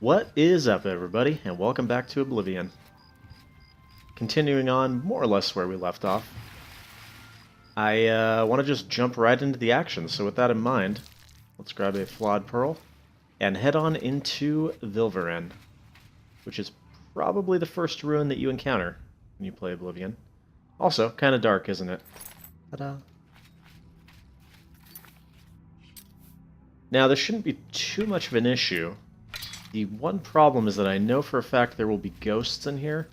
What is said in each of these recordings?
What is up, everybody, and welcome back to Oblivion. Continuing on more or less where we left off. I want to just jump right into the action, so with that in mind, let's grab a Flawed Pearl and head on into Vilverin, which is probably the first ruin that you encounter when you play Oblivion. Also, kind of dark, isn't it? Ta-da! Now, this shouldn't be too much of an issue. The one problem is that I know for a fact there will be ghosts in here,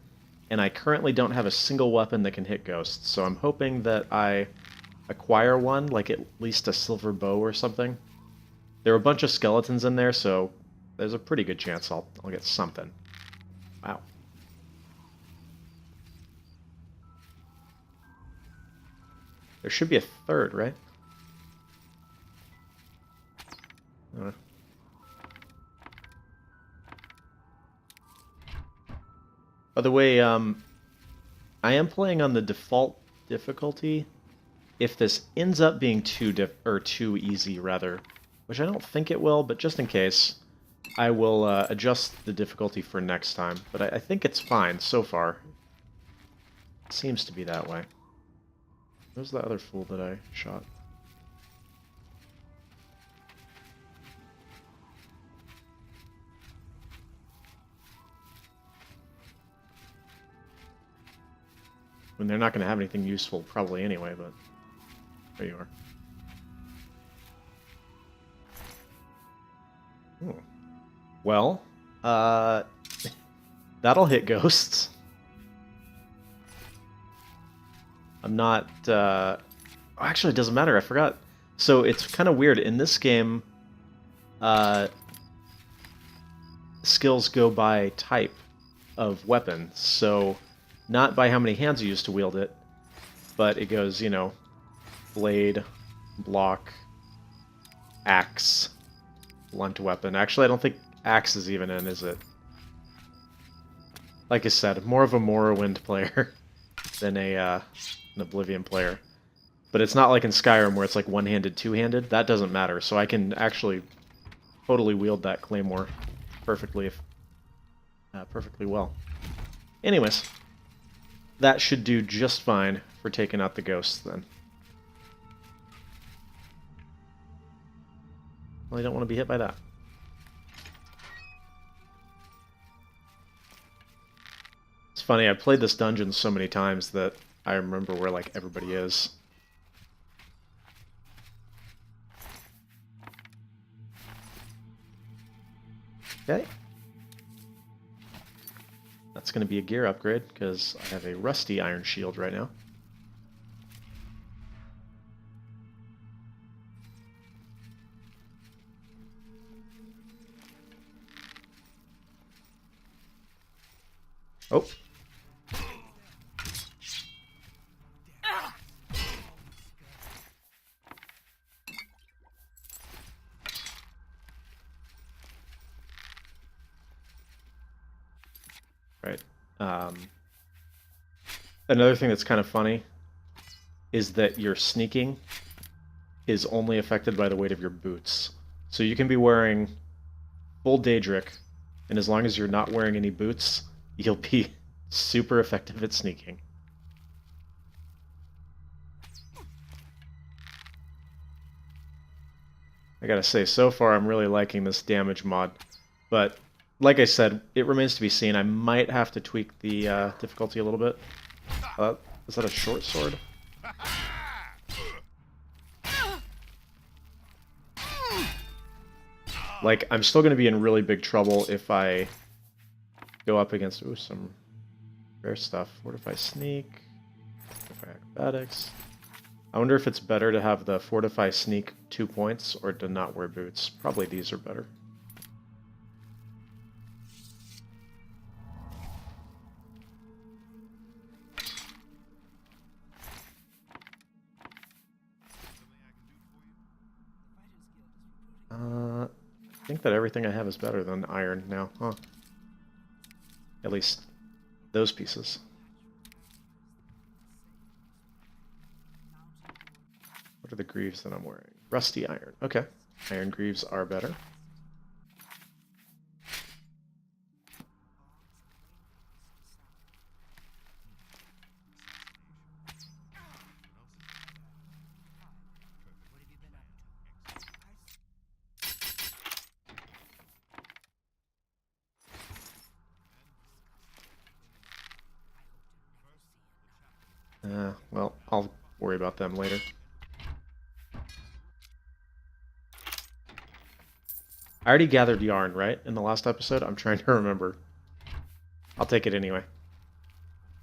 and I currently don't have a single weapon that can hit ghosts, so I'm hoping that I acquire one, like at least a silver bow or something. There are a bunch of skeletons in there, so there's a pretty good chance I'll get something. Wow. There should be a third, right? By the way, I am playing on the default difficulty. If this ends up being too easy, rather, which I don't think it will, but just in case, I will adjust the difficulty for next time. But I think it's fine so far. It seems to be that way. Where's the other fool that I shot? I mean, they're not going to have anything useful probably anyway, but there you are. Oh. Well, that'll hit ghosts. I'm not, actually, it doesn't matter, I forgot. So it's kind of weird. In this game, skills go by type of weapon, so not by how many hands you use to wield it, but it goes, you know, blade, block, axe, blunt weapon. Actually, I don't think axe is even in, is it? Like I said, more of a Morrowind player than an Oblivion player. But it's not like in Skyrim where it's like one-handed, two-handed. That doesn't matter, so I can actually totally wield that claymore perfectly, perfectly well. Anyways. That should do just fine for taking out the ghosts, then. Well, I don't want to be hit by that. It's funny, I've played this dungeon so many times that I remember where, like, everybody is. Okay. That's going to be a gear upgrade, because I have a rusty iron shield right now. Oh. Right. Another thing that's kind of funny is that your sneaking is only affected by the weight of your boots. So you can be wearing full Daedric, and as long as you're not wearing any boots, you'll be super effective at sneaking. I gotta say, so far I'm really liking this damage mod, but like I said, it remains to be seen. I might have to tweak the difficulty a little bit. Is that a short sword? Like, I'm still going to be in really big trouble if I go up against some rare stuff. Fortify Sneak, Fortify Acrobatics. I wonder if it's better to have the Fortify Sneak 2 points or to not wear boots. Probably these are better. I think that everything I have is better than iron now, huh? At least those pieces. What are the greaves that I'm wearing? Rusty iron. Okay. Iron greaves are better. Well, I'll worry about them later. I already gathered yarn, right? In the last episode? I'm trying to remember. I'll take it anyway.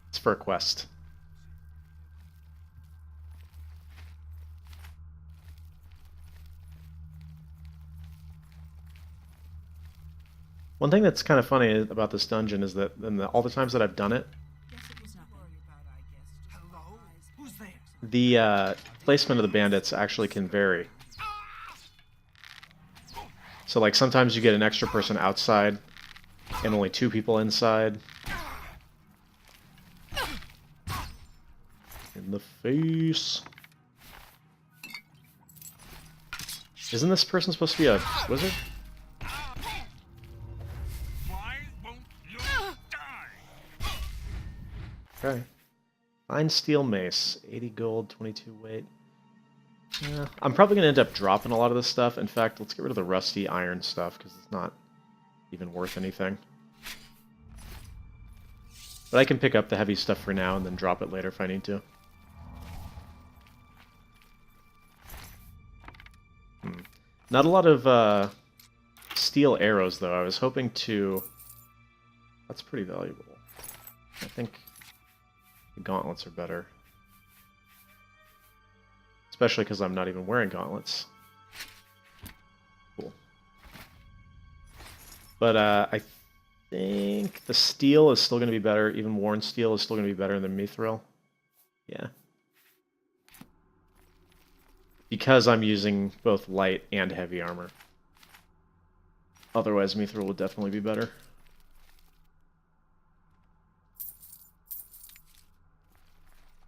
It's for a quest. One thing that's kind of funny about this dungeon is that all the times that I've done it, the placement of the bandits actually can vary. So like sometimes you get an extra person outside and only 2 people inside. In the face. Isn't this person supposed to be a wizard? Okay. Fine steel mace. 80 gold, 22 weight. Yeah, I'm probably going to end up dropping a lot of this stuff. In fact, let's get rid of the rusty iron stuff, because it's not even worth anything. But I can pick up the heavy stuff for now and then drop it later if I need to. Not a lot of steel arrows, though. I was hoping to... That's pretty valuable. I think the gauntlets are better. Especially because I'm not even wearing gauntlets. Cool. But I think the steel is still going to be better. Even worn steel is still going to be better than mithril. Yeah. Because I'm using both light and heavy armor. Otherwise, mithril would definitely be better.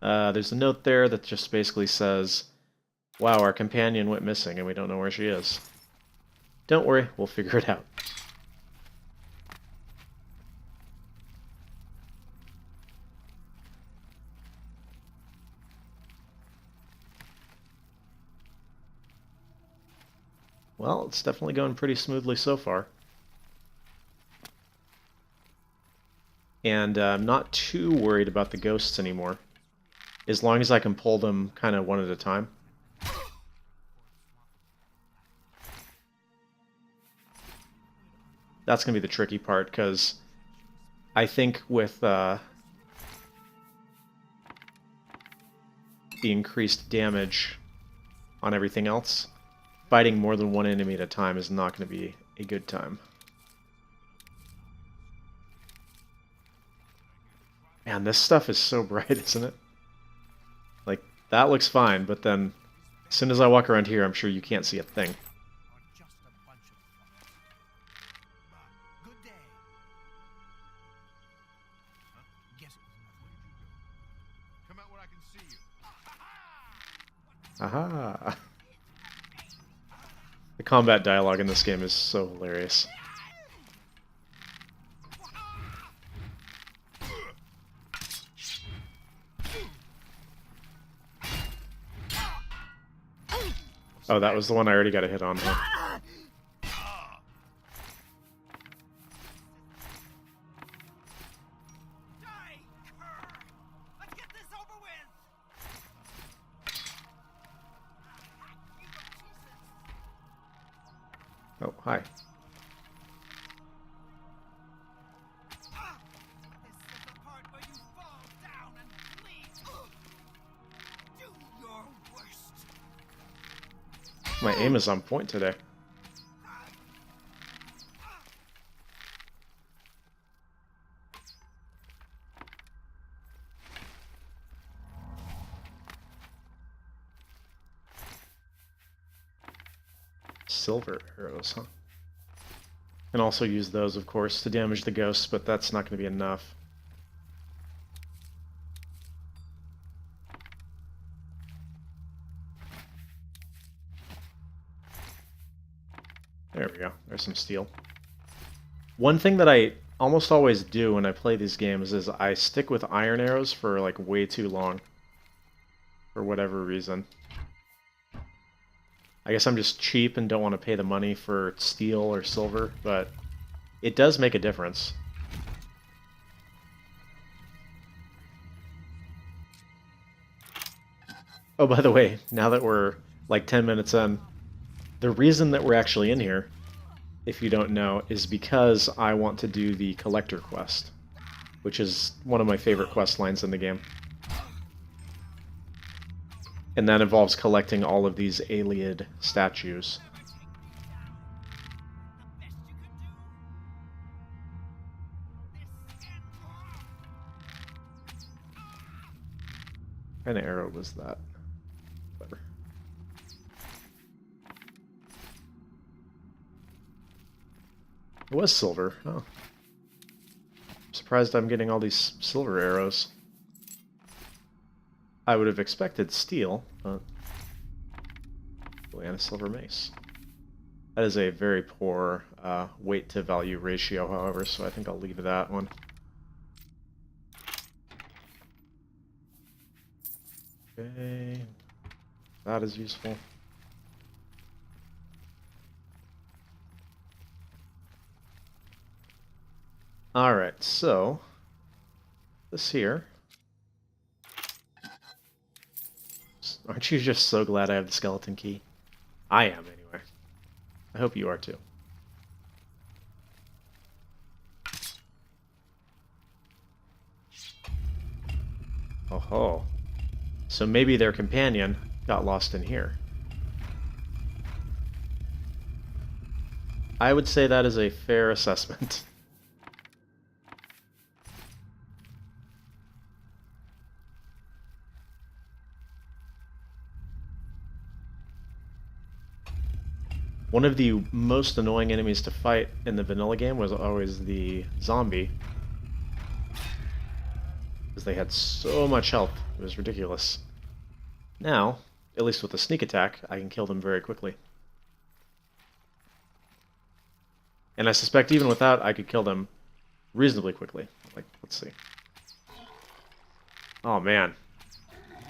There's a note there that just basically says, wow, our companion went missing and we don't know where she is. Don't worry, we'll figure it out. Well, it's definitely going pretty smoothly so far. And I'm not too worried about the ghosts anymore. As long as I can pull them kind of one at a time. That's going to be the tricky part, because I think with the increased damage on everything else, fighting more than one enemy at a time is not going to be a good time. Man, this stuff is so bright, isn't it? Like, that looks fine, but then as soon as I walk around here, I'm sure you can't see a thing. Aha! The combat dialogue in this game is so hilarious. Oh, that was the one I already got a hit on, huh? Oh, hi. My aim is on point today. Silver arrows, huh? Can also use those, of course, to damage the ghosts, but that's not going to be enough. There we go. There's some steel. One thing that I almost always do when I play these games is I stick with iron arrows for like way too long. For whatever reason. I guess I'm just cheap and don't want to pay the money for steel or silver, but it does make a difference. Oh, by the way, now that we're like 10 minutes in, the reason that we're actually in here, if you don't know, is because I want to do the collector quest, which is one of my favorite quest lines in the game. And that involves collecting all of these Ayleid statues. What kind of arrow was that? Whatever. It was silver. Oh. I'm surprised I'm getting all these silver arrows. I would have expected steel, but... and a silver mace. That is a very poor weight to value ratio, however, so I think I'll leave that one. Okay, that is useful. Alright, so this here. Aren't you just so glad I have the skeleton key? I am, anyway. I hope you are too. Oh ho. So maybe their companion got lost in here. I would say that is a fair assessment. One of the most annoying enemies to fight in the vanilla game was always the zombie. Because they had so much health. It was ridiculous. Now, at least with the sneak attack, I can kill them very quickly. And I suspect even without, I could kill them reasonably quickly. Like, let's see. Oh man.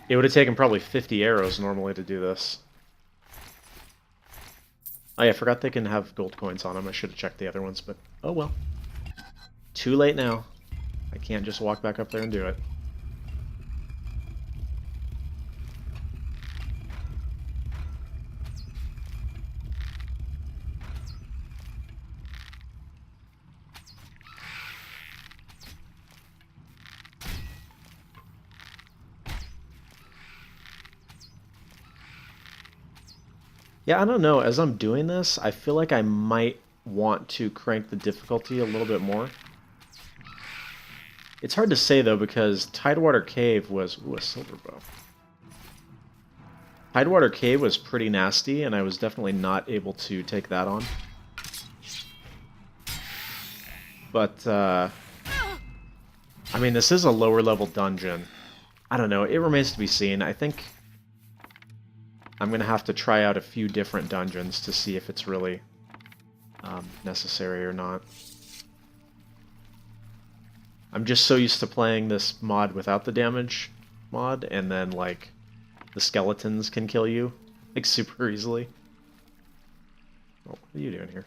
It would have taken probably 50 arrows normally to do this. Oh yeah, I forgot they can have gold coins on them. I should have checked the other ones, but oh well. Too late now. I can't just walk back up there and do it. Yeah, I don't know. As I'm doing this, I feel like I might want to crank the difficulty a little bit more. It's hard to say, though, because Tidewater Cave was... Ooh, a silver bow. Tidewater Cave was pretty nasty, and I was definitely not able to take that on. But, I mean, this is a lower-level dungeon. I don't know. It remains to be seen. I think I'm going to have to try out a few different dungeons to see if it's really necessary or not. I'm just so used to playing this mod without the damage mod, and then, like, the skeletons can kill you, like, super easily. Oh, what are you doing here?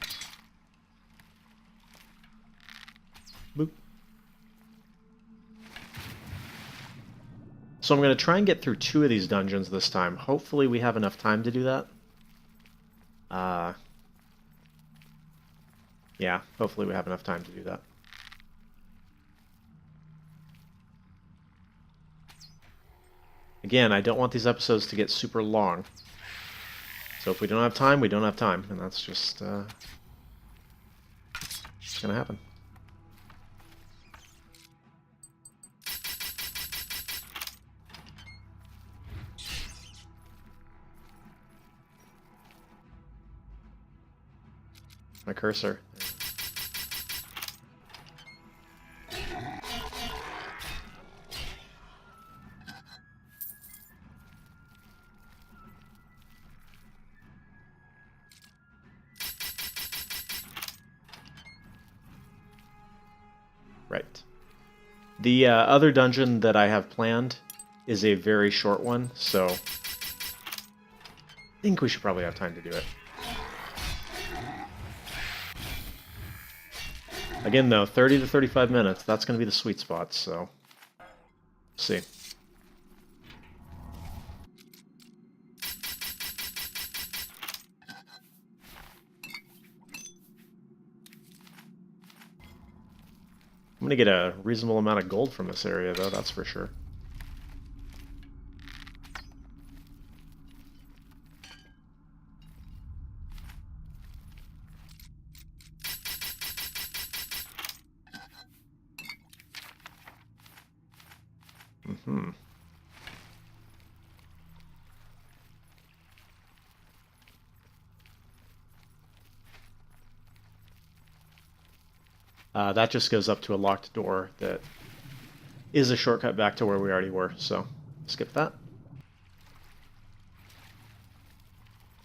Boop. So I'm going to try and get through 2 of these dungeons this time. Hopefully we have enough time to do that. Yeah, hopefully we have enough time to do that. Again, I don't want these episodes to get super long. So if we don't have time, we don't have time. And that's just it's gonna happen. My cursor. Right. The other dungeon that I have planned is a very short one, so I think we should probably have time to do it. Again, though, 30 to 35 minutes, that's going to be the sweet spot, so... We'll see. I'm gonna get a reasonable amount of gold from this area, though, that's for sure. Mm-hmm. That just goes up to a locked door that is a shortcut back to where we already were, so skip that.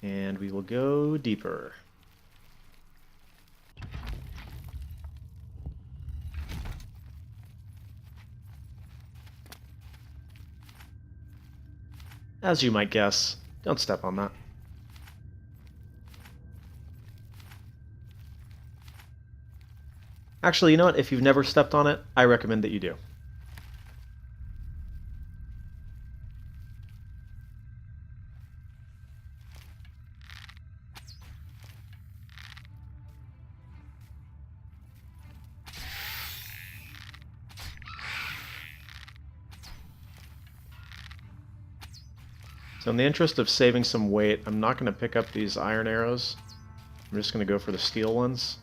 And we will go deeper. As you might guess, don't step on that. Actually, you know what? If you've never stepped on it, I recommend that you do. So in the interest of saving some weight, I'm not going to pick up these iron arrows. I'm just going to go for the steel ones.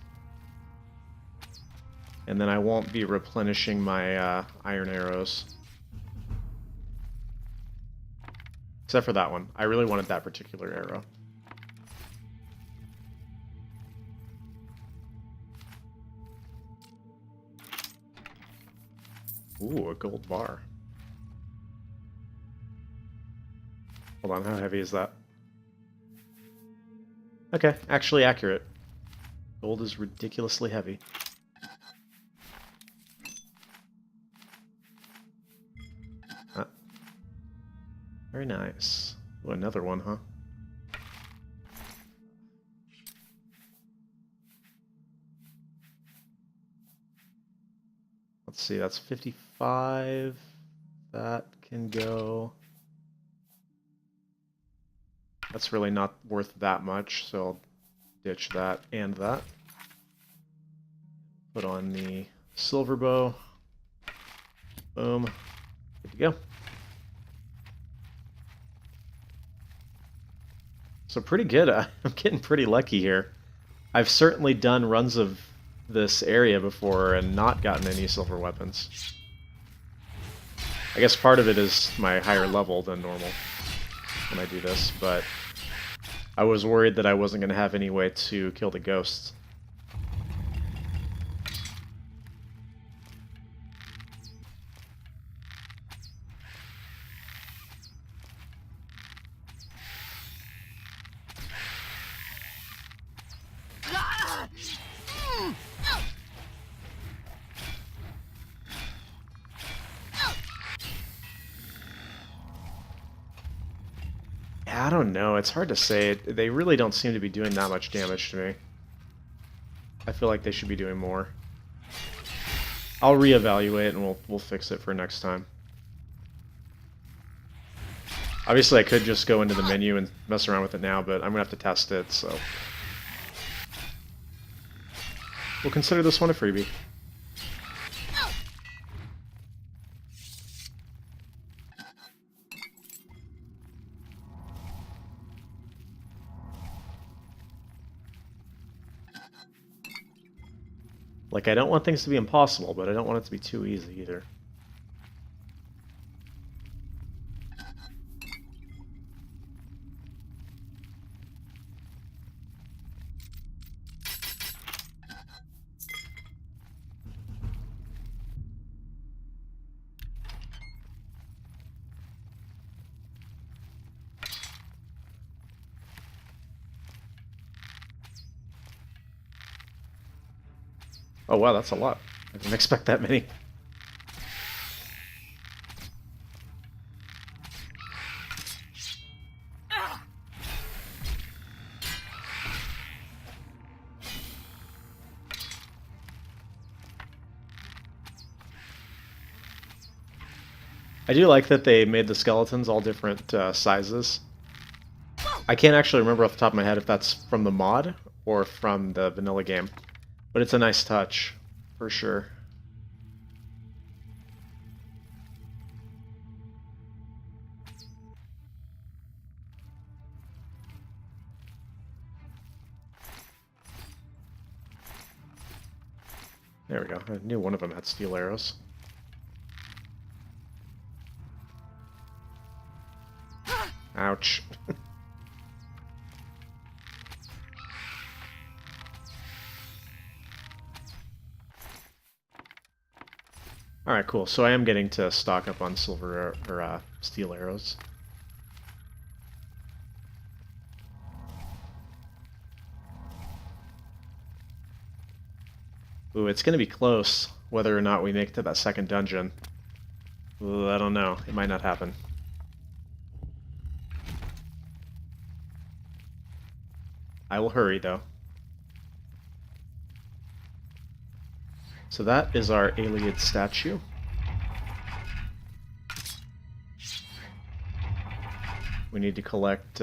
And then I won't be replenishing my iron arrows. Except for that one. I really wanted that particular arrow. Ooh, a gold bar. Hold on, how heavy is that? Okay, actually accurate. Gold is ridiculously heavy. Ah. Very nice. Ooh, another one, huh? Let's see, that's 55. That can go... That's really not worth that much, so I'll ditch that and that. Put on the silver bow. Boom. Good to go. So pretty good. I'm getting pretty lucky here. I've certainly done runs of this area before and not gotten any silver weapons. I guess part of it is my higher level than normal when I do this, but I was worried that I wasn't going to have any way to kill the ghosts. I don't know, it's hard to say. They really don't seem to be doing that much damage to me. I feel like they should be doing more. I'll reevaluate and we'll fix it for next time. Obviously I could just go into the menu and mess around with it now, but I'm gonna have to test it, so we'll consider this one a freebie. Like, I don't want things to be impossible, but I don't want it to be too easy either. Oh wow, that's a lot. I didn't expect that many. I do like that they made the skeletons all different sizes. I can't actually remember off the top of my head if that's from the mod or from the vanilla game, but it's a nice touch, for sure. There we go. I knew one of them had steel arrows. Ouch. Alright, cool. So I am getting to stock up on silver or steel arrows. Ooh, it's going to be close whether or not we make it to that second dungeon. Ooh, I don't know. It might not happen. I will hurry, though. So that is our Ayleid statue. We need to collect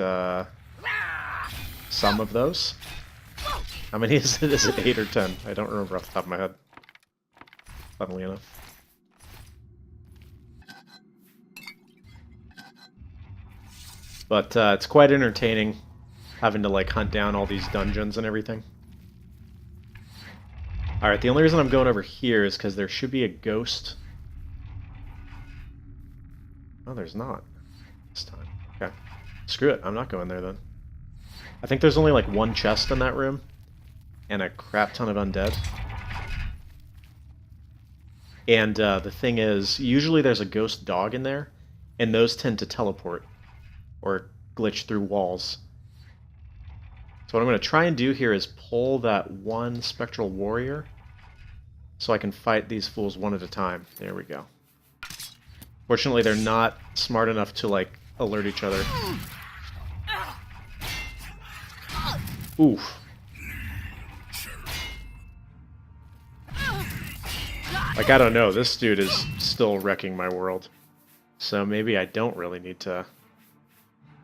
some of those. How many is it? Is it 8 or 10? I don't remember off the top of my head. Funnily enough. But it's quite entertaining having to like hunt down all these dungeons and everything. Alright, the only reason I'm going over here is because there should be a ghost. Oh, there's not. This time. Okay. Screw it, I'm not going there then. I think there's only like one chest in that room. And a crap ton of undead. And the thing is, usually there's a ghost dog in there. And those tend to teleport. Or glitch through walls. So what I'm going to try and do here is pull that one spectral warrior so I can fight these fools one at a time. There we go. Fortunately, they're not smart enough to, like, alert each other. Oof. Like, I don't know. This dude is still wrecking my world. So maybe I don't really need to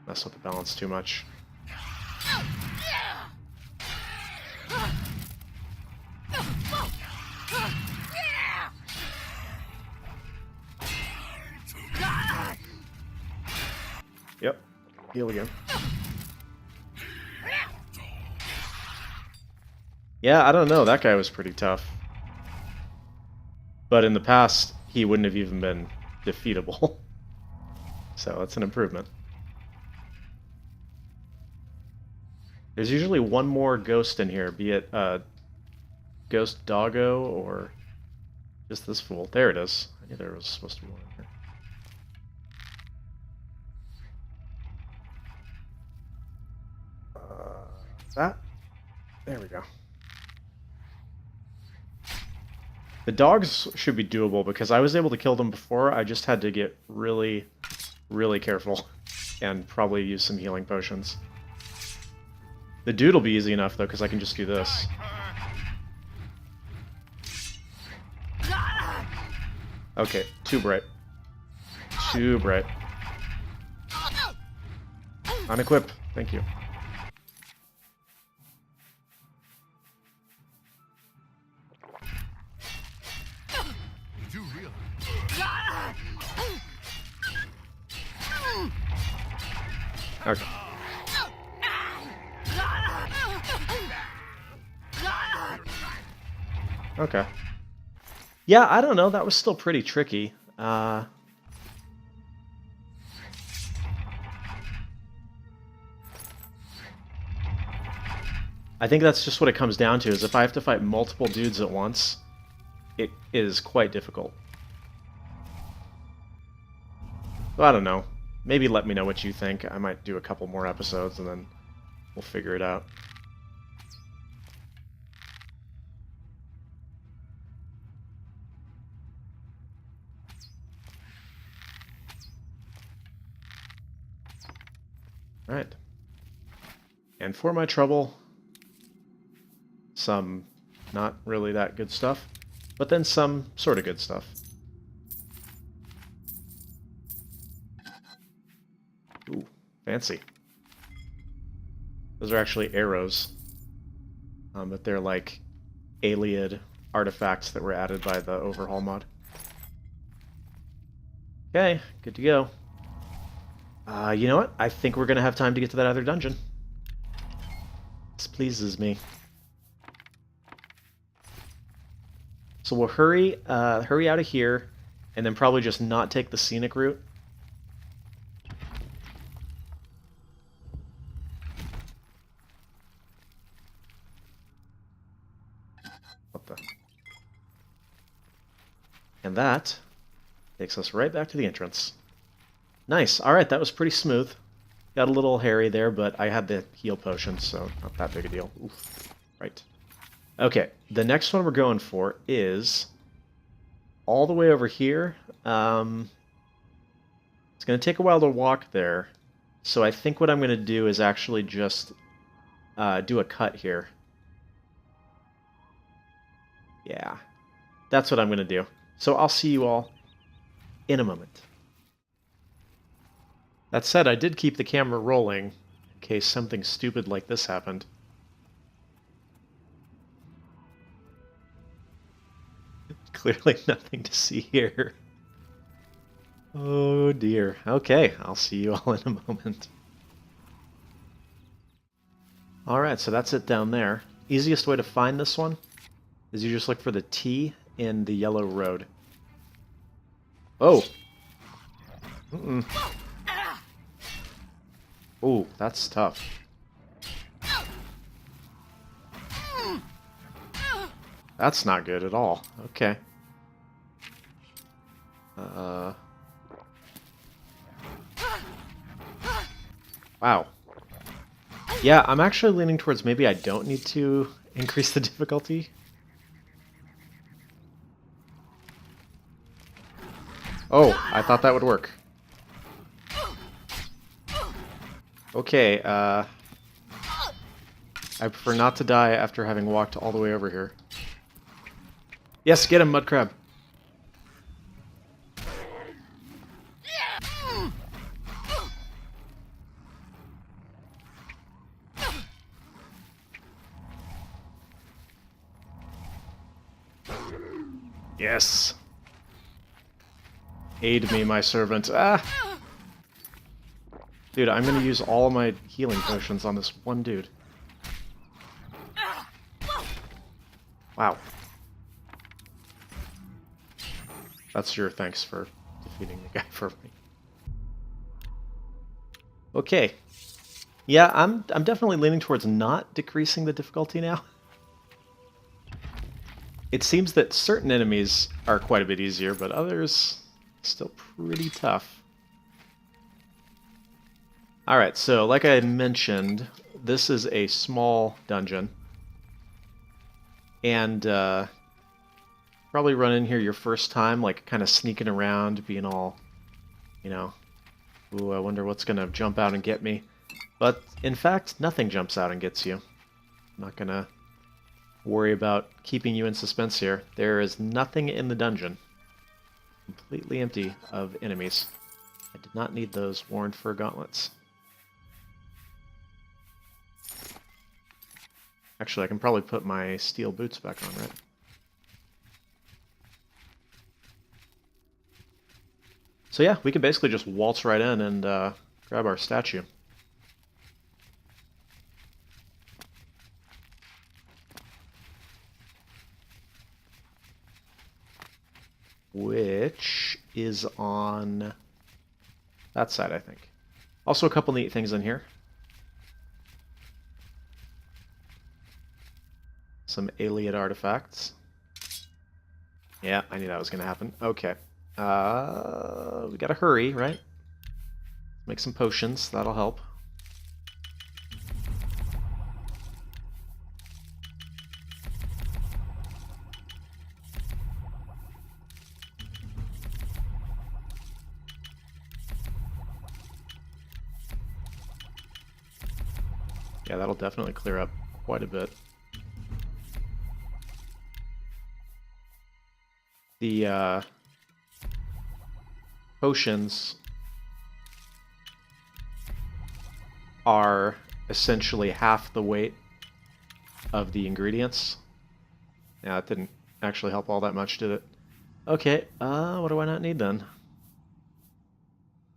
mess with the balance too much. Yep. Heal again. Yeah, I don't know. That guy was pretty tough. But in the past, he wouldn't have even been defeatable. So that's an improvement. There's usually one more ghost in here, be it Ghost Doggo or just this fool. There it is. I knew there was supposed to be one in here. That? There we go. The dogs should be doable because I was able to kill them before. I just had to get really, really careful and probably use some healing potions. The dude will be easy enough though because I can just do this. Okay, too bright. Too bright. Unequip. Thank you. Okay. Okay. Yeah, I don't know. That was still pretty tricky. I think that's just what it comes down to, is if I have to fight multiple dudes at once, it is quite difficult. So I don't know. Maybe let me know what you think. I might do a couple more episodes and then we'll figure it out. Alright. And for my trouble, some not really that good stuff, but then some sort of good stuff. Ooh, fancy. Those are actually arrows. But they're like Ayleid artifacts that were added by the Overhaul mod. Okay, good to go. You know what? I think we're going to have time to get to that other dungeon. This pleases me. So we'll hurry out of here, and then probably just not take the scenic route. What the? And that takes us right back to the entrance. Nice. All right, that was pretty smooth. Got a little hairy there, but I had the heal potion, so not that big a deal. Oof. Right. Okay, the next one we're going for is all the way over here. It's going to take a while to walk there, so I think what I'm going to do is actually just do a cut here. Yeah, that's what I'm going to do. So I'll see you all in a moment. That said, I did keep the camera rolling in case something stupid like this happened. Clearly nothing to see here. Oh dear. Okay, I'll see you all in a moment. Alright, so that's it down there. Easiest way to find this one is you just look for the T in the yellow road. Oh! Mm-mm. Oh, that's tough. That's not good at all. Okay. Wow. Yeah, I'm actually leaning towards maybe I don't need to increase the difficulty. Oh, I thought that would work. Okay, I prefer not to die after having walked all the way over here. Yes, get him, mud crab. Yes. Aid me, my servant. Ah! Dude, I'm gonna use all of my healing potions on this one dude. Wow. That's your thanks for defeating the guy for me. Okay. Yeah, I'm definitely leaning towards not decreasing the difficulty now. It seems that certain enemies are quite a bit easier, but others still pretty tough. Alright, so like I mentioned, this is a small dungeon. And probably run in here your first time, like kind of sneaking around, being all, you know, ooh, I wonder what's going to jump out and get me. But in fact, nothing jumps out and gets you. I'm not going to worry about keeping you in suspense here. There is nothing in the dungeon. Completely empty of enemies. I did not need those worn fur gauntlets. Actually, I can probably put my steel boots back on, right? So yeah, we can basically just waltz right in and grab our statue. Which is on that side, I think. Also a couple neat things in here. Some Ayleid artifacts. Yeah, I knew that was going to happen. Okay. We gotta hurry, right? Make some potions, that'll help. Yeah, that'll definitely clear up quite a bit. The potions are essentially half the weight of the ingredients. Yeah, it didn't actually help all that much, did it? Okay, what do I not need then?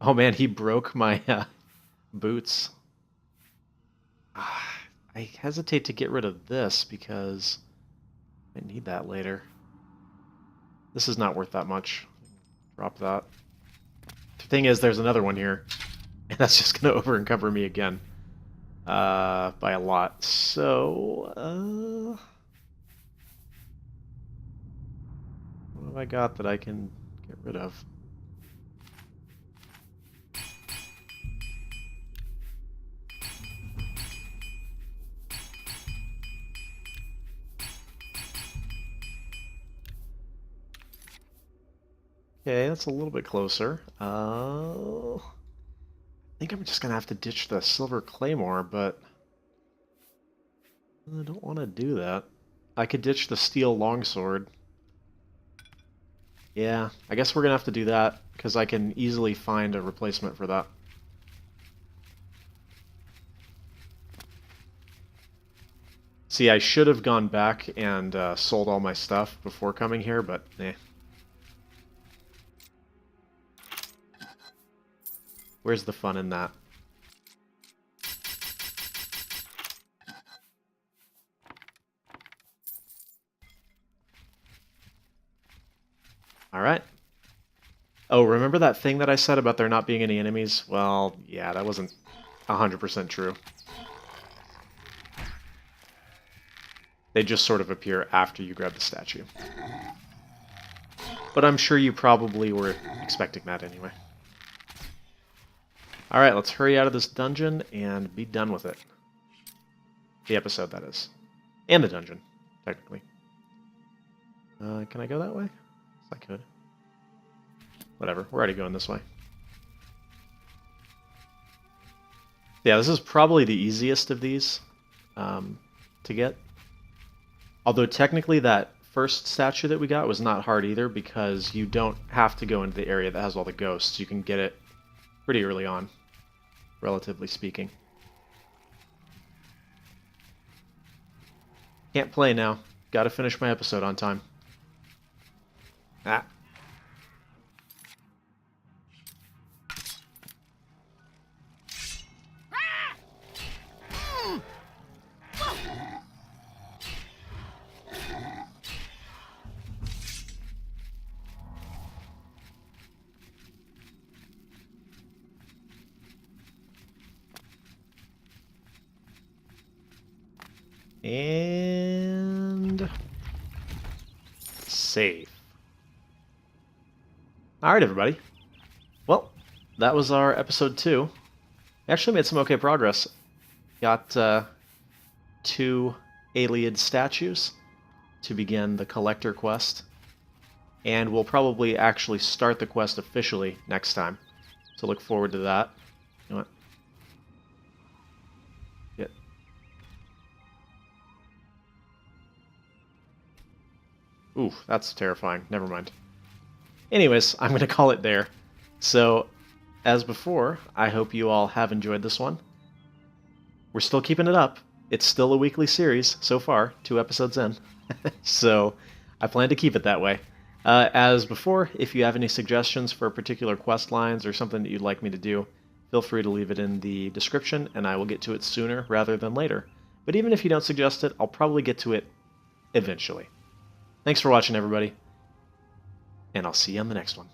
Oh man, he broke my boots. I hesitate to get rid of this because I need that later. This is not worth that much. Drop that. The thing is, there's another one here, and that's just going to over-encumber me again. By a lot. So, what have I got that I can get rid of? Okay, that's a little bit closer. I think I'm just going to have to ditch the silver claymore, but I don't want to do that. I could ditch the steel longsword. Yeah, I guess we're going to have to do that, because I can easily find a replacement for that. See, I should have gone back and sold all my stuff before coming here, but eh. Where's the fun in that? Alright. Oh, remember that thing that I said about there not being any enemies? Well, yeah, that wasn't 100% true. They just sort of appear after you grab the statue. But I'm sure you probably were expecting that anyway. Alright, let's hurry out of this dungeon and be done with it. The episode, that is. And the dungeon, technically. Can I go that way? Yes, I could. Whatever, we're already going this way. Yeah, this is probably the easiest of these to get. Although technically that first statue that we got was not hard either, because you don't have to go into the area that has all the ghosts. You can get it pretty early on, relatively speaking. Can't play now. Gotta finish my episode on time. Ah. And save. Alright, everybody. Well, that was our episode 2. Actually made some okay progress. Got 2 Ayleids statues to begin the collector quest. And we'll probably actually start the quest officially next time. So look forward to that. You know what? Ooh, that's terrifying. Never mind. Anyways, I'm going to call it there. So, as before, I hope you all have enjoyed this one. We're still keeping it up. It's still a weekly series so far, 2 episodes in. So, I plan to keep it that way. As before, if you have any suggestions for particular quest lines or something that you'd like me to do, feel free to leave it in the description, and I will get to it sooner rather than later. But even if you don't suggest it, I'll probably get to it eventually. Thanks for watching, everybody, and I'll see you on the next one.